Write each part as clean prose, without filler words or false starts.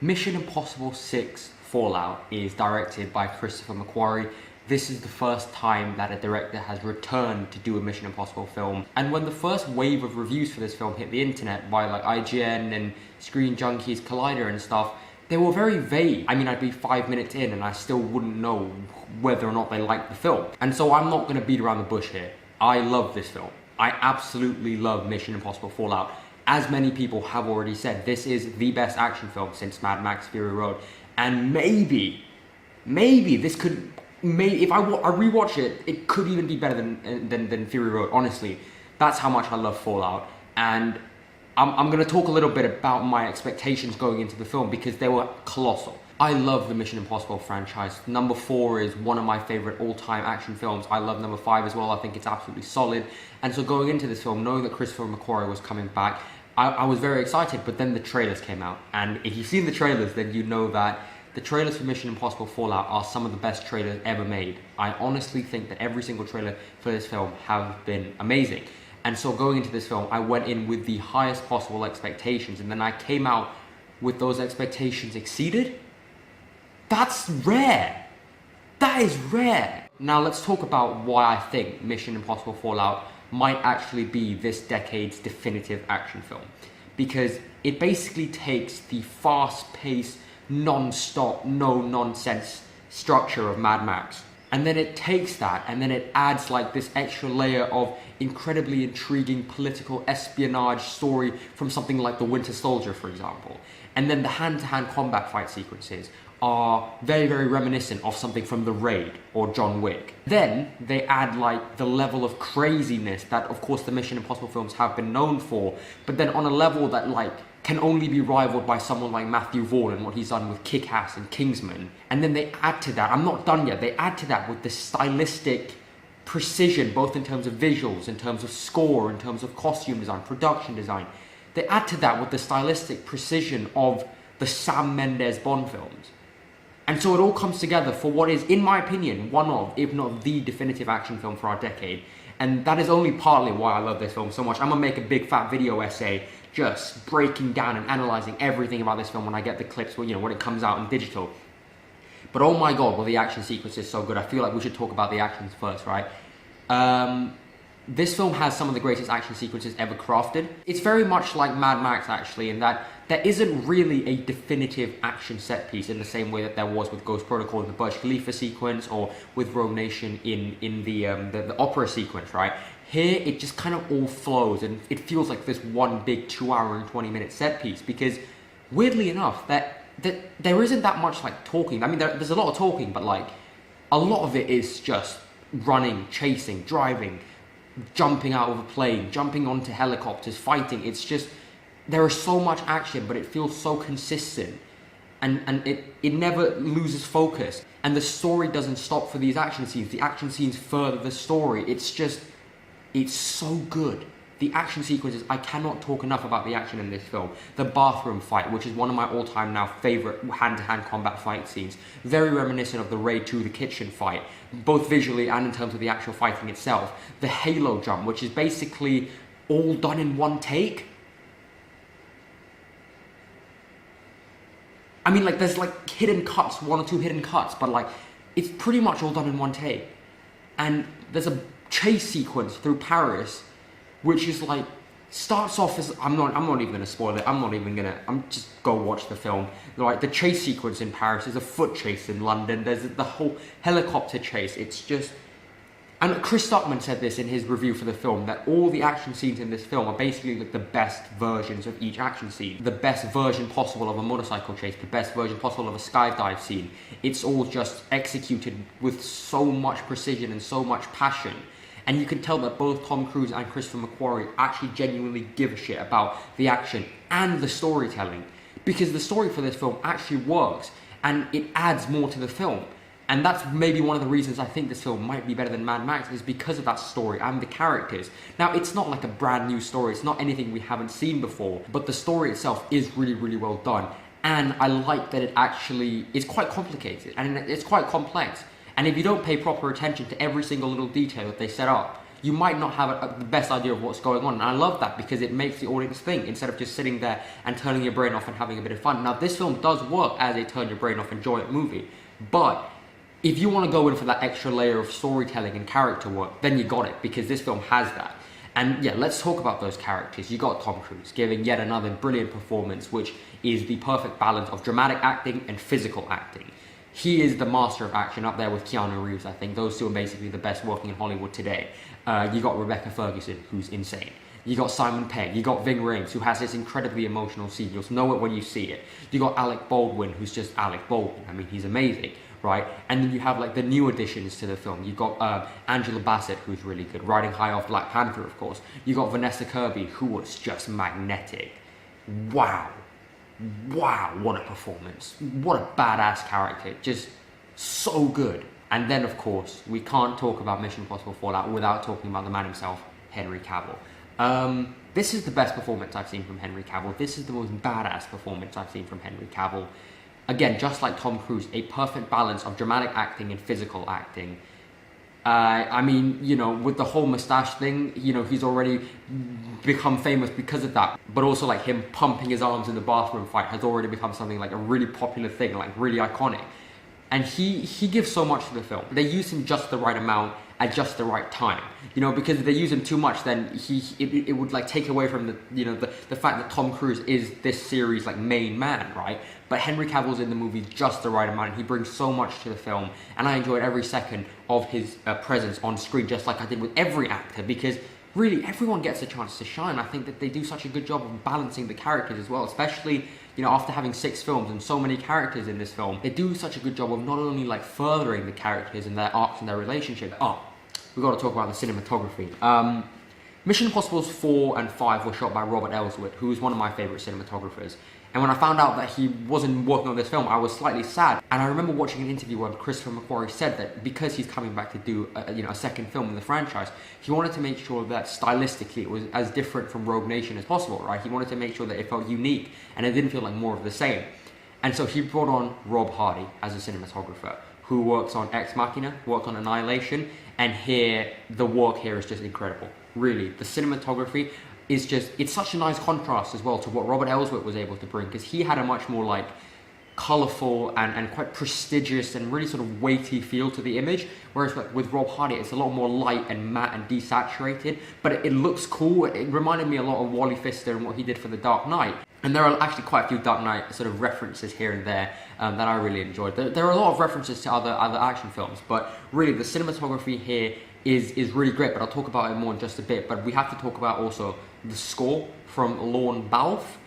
Mission Impossible 6 Fallout is directed by Christopher McQuarrie. This is the first time that a director has returned to do a Mission Impossible film. And when the first wave of reviews for this film hit the internet by like IGN and Screen Junkies, Collider and stuff, they were very vague. I mean, I'd be 5 minutes in and I still wouldn't know whether or not they liked the film. And so I'm not going to beat around the bush here. I love this film. I absolutely love Mission Impossible Fallout. As many people have already said, this is the best action film since Mad Max Fury Road. And maybe this could, if I rewatch it, it could even be better than Fury Road, honestly. That's how much I love Fallout. And I'm going to talk a little bit about my expectations going into the film because they were colossal. I love the Mission Impossible franchise. Number 4 is one of my favorite all-time action films. I love number 5 as well. I think it's absolutely solid. And so going into this film, knowing that Christopher McQuarrie was coming back, I was very excited, but then the trailers came out. And if you've seen the trailers, then you know that the trailers for Mission Impossible Fallout are some of the best trailers ever made. I honestly think that every single trailer for this film have been amazing. And so going into this film, I went in with the highest possible expectations, and then I came out with those expectations exceeded. That's rare. That is rare. Now let's talk about why I think Mission Impossible Fallout might actually be this decade's definitive action film. Because it basically takes the fast-paced, non-stop, no-nonsense structure of Mad Max. And then it takes that and then it adds like this extra layer of incredibly intriguing political espionage story from something like The Winter Soldier, for example. And then the hand-to-hand combat fight sequences are very, very reminiscent of something from The Raid or John Wick. Then they add like the level of craziness that of course the Mission Impossible films have been known for, but then on a level that like can only be rivaled by someone like Matthew Vaughn and what he's done with Kick-Ass and Kingsman. And then they add to that, I'm not done yet, they add to that with the stylistic precision, both in terms of visuals, in terms of score, in terms of costume design, production design. They add to that with the stylistic precision of the Sam Mendes Bond films. And so it all comes together for what is, in my opinion, one of, if not the definitive action film for our decade. And that is only partly why I love this film so much. I'm gonna make a big fat video essay just breaking down and analyzing everything about this film when I get the clips, when it comes out in digital. But oh my god, well the action sequence is so good. I feel like we should talk about the actions first, right? This film has some of the greatest action sequences ever crafted. It's very much like Mad Max actually, in that there isn't really a definitive action set piece in the same way that there was with Ghost Protocol in the Burj Khalifa sequence or with Rogue Nation in the opera sequence, right? Here it just kind of all flows and it feels like this one big 2 hour and 20 minute set piece because weirdly enough that there isn't that much like talking. I mean there's a lot of talking, but like a lot of it is just running, chasing, driving, jumping out of a plane, jumping onto helicopters, fighting. It's just, there is so much action, but it feels so consistent. And it never loses focus. And the story doesn't stop for these action scenes. The action scenes further the story. It's just, it's so good. The action sequences, I cannot talk enough about the action in this film. The bathroom fight, which is one of my all-time now favorite hand-to-hand combat fight scenes. Very reminiscent of the Raid 2, the kitchen fight, both visually and in terms of the actual fighting itself. The Halo jump, which is basically all done in one take. I mean, like, there's like hidden cuts, 1 or 2 hidden cuts, but like, it's pretty much all done in one take. And there's a chase sequence through Paris, which is like, starts off as, I'm not even gonna spoil it, I'm just go watch the film. Like, the chase sequence in Paris is a foot chase in London, there's the whole helicopter chase, it's just, and Chris Stuckman said this in his review for the film, that all the action scenes in this film are basically like the best versions of each action scene. The best version possible of a motorcycle chase, the best version possible of a skydive scene. It's all just executed with so much precision and so much passion. And you can tell that both Tom Cruise and Christopher McQuarrie actually genuinely give a shit about the action and the storytelling. Because the story for this film actually works, and it adds more to the film. And that's maybe one of the reasons I think this film might be better than Mad Max, is because of that story and the characters. Now, it's not like a brand new story, it's not anything we haven't seen before, but the story itself is really, really well done. And I like that it actually is quite complicated, and it's quite complex. And if you don't pay proper attention to every single little detail that they set up, you might not have the best idea of what's going on. And I love that because it makes the audience think instead of just sitting there and turning your brain off and having a bit of fun. Now, this film does work as a turn your brain off, enjoy it movie, but if you want to go in for that extra layer of storytelling and character work, then you got it, because this film has that. And yeah, let's talk about those characters. You got Tom Cruise giving yet another brilliant performance, which is the perfect balance of dramatic acting and physical acting. He is the master of action, up there with Keanu Reeves. I think those two are basically the best working in Hollywood today. You got Rebecca Ferguson, who's insane. You got Simon Pegg. You got Ving Rhames, who has this incredibly emotional scene. You'll know it when you see it. You got Alec Baldwin, who's just Alec Baldwin. I mean, he's amazing, right? And then you have like the new additions to the film. You got Angela Bassett, who's really good, riding high off Black Panther, of course. You got Vanessa Kirby, who was just magnetic. Wow. Wow, what a performance. What a badass character. Just so good. And then, of course, we can't talk about Mission Impossible Fallout without talking about the man himself, Henry Cavill. This is the best performance I've seen from Henry Cavill. This is the most badass performance I've seen from Henry Cavill. Again, just like Tom Cruise, a perfect balance of dramatic acting and physical acting. I mean, you know, with the whole mustache thing, you know, he's already become famous because of that. But also, like, him pumping his arms in the bathroom fight has already become something like a really popular thing, like really iconic. And he gives so much to the film. They use him just the right amount at just the right time, you know, because if they use him too much, then it would like take away from the, you know, the fact that Tom Cruise is this series like main man, right? But Henry Cavill's in the movie just the right amount, and he brings so much to the film, and I enjoyed every second of his presence on screen, just like I did with every actor, because really everyone gets a chance to shine. I think that they do such a good job of balancing the characters as well, especially, you know, after having 6 films and so many characters in this film. They do such a good job of not only like furthering the characters and their arcs and their relationship. Oh, we've got to talk about the cinematography. Mission Impossible 4 and 5 were shot by Robert Elswit, who is one of my favorite cinematographers. And when I found out that he wasn't working on this film, I was slightly sad. And I remember watching an interview where Christopher McQuarrie said that because he's coming back to do a second film in the franchise, he wanted to make sure that stylistically it was as different from Rogue Nation as possible, right? He wanted to make sure that it felt unique and it didn't feel like more of the same. And so he brought on Rob Hardy as a cinematographer, who works on Ex Machina, worked on Annihilation, and here, the work here is just incredible. Really, the cinematography is just, it's such a nice contrast as well to what Robert Elswit was able to bring, because he had a much more like colourful and quite prestigious and really sort of weighty feel to the image, whereas like with Rob Hardy it's a lot more light and matte and desaturated, but it looks cool. It reminded me a lot of Wally Pfister and what he did for The Dark Knight, and there are actually quite a few Dark Knight sort of references here and there that I really enjoyed. There are a lot of references to other action films, but really the cinematography here is really great, but I'll talk about it more in just a bit. But we have to talk about also the score from Lorne Balfe.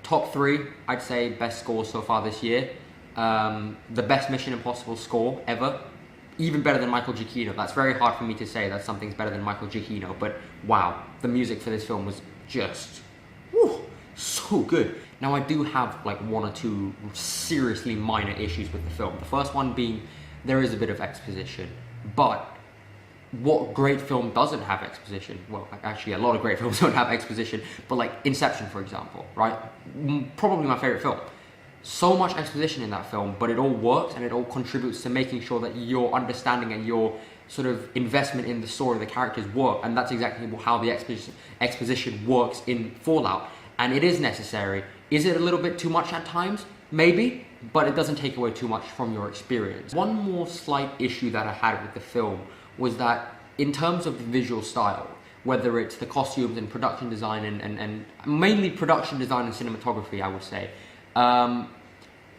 Top 3, I'd say, best scores so far this year. The best Mission Impossible score ever. Even better than Michael Giacchino. That's very hard for me to say that something's better than Michael Giacchino, but wow, the music for this film was just so good. Now I do have like 1 or 2 seriously minor issues with the film. The first one being there is a bit of exposition, but what great film doesn't have exposition? Well, actually a lot of great films don't have exposition, but like Inception, for example, right? Probably my favorite film. So much exposition in that film, but it all works and it all contributes to making sure that your understanding and your sort of investment in the story of the characters work, and that's exactly how the exposition works in Fallout. And it is necessary. Is it a little bit too much at times? Maybe, but it doesn't take away too much from your experience. One more slight issue that I had with the film was that in terms of the visual style, whether it's the costumes and production design and mainly production design and cinematography, I would say,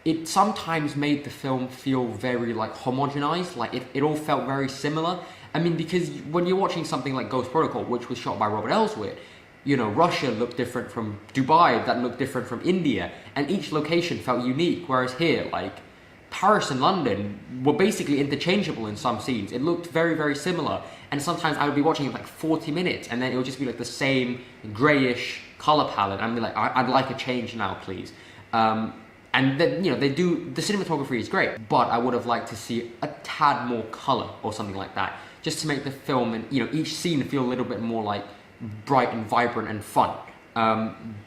it sometimes made the film feel very like homogenized, like it all felt very similar. I mean, because when you're watching something like Ghost Protocol, which was shot by Robert Elswit, you know, Russia looked different from Dubai, that looked different from India, and each location felt unique, whereas here, like, Paris and London were basically interchangeable in some scenes. It looked very, very similar, and sometimes I would be watching it like 40 minutes, and then it would just be like the same greyish colour palette, and I'd be like, I'd like a change now, please. And then, you know, the cinematography is great, but I would have liked to see a tad more colour or something like that, just to make the film and, you know, each scene feel a little bit more like bright and vibrant and fun.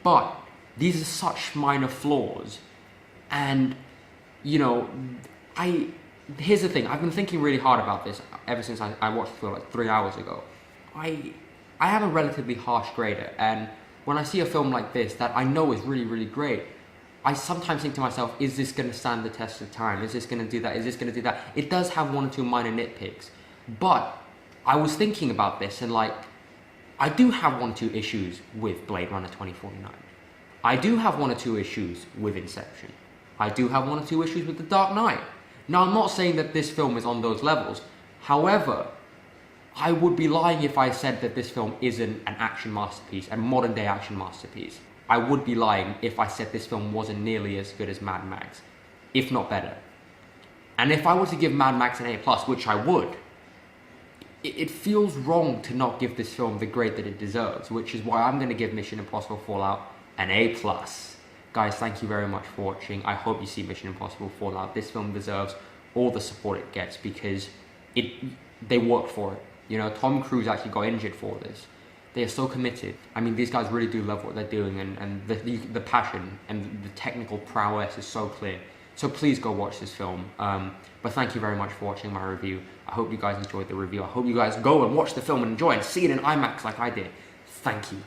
But these are such minor flaws, and you know, here's the thing, I've been thinking really hard about this ever since I watched the film like 3 hours ago. I am a relatively harsh grader, and when I see a film like this that I know is really, really great, I sometimes think to myself, is this going to stand the test of time? Is this going to do that? Is this going to do that? It does have one or two minor nitpicks, but I was thinking about this, and like, I do have one or two issues with Blade Runner 2049. I do have one or two issues with Inception. I do have one or two issues with The Dark Knight. Now, I'm not saying that this film is on those levels. However, I would be lying if I said that this film isn't an action masterpiece, a modern day action masterpiece. I would be lying if I said this film wasn't nearly as good as Mad Max, if not better. And if I were to give Mad Max an A+, which I would, it feels wrong to not give this film the grade that it deserves, which is why I'm going to give Mission Impossible Fallout an A+. Guys, thank you very much for watching. I hope you see Mission Impossible Fallout. This film deserves all the support it gets because they worked for it. You know, Tom Cruise actually got injured for this. They are so committed. I mean, these guys really do love what they're doing, and the passion and the technical prowess is so clear. So please go watch this film. But thank you very much for watching my review. I hope you guys enjoyed the review. I hope you guys go and watch the film and enjoy and see it in IMAX like I did. Thank you.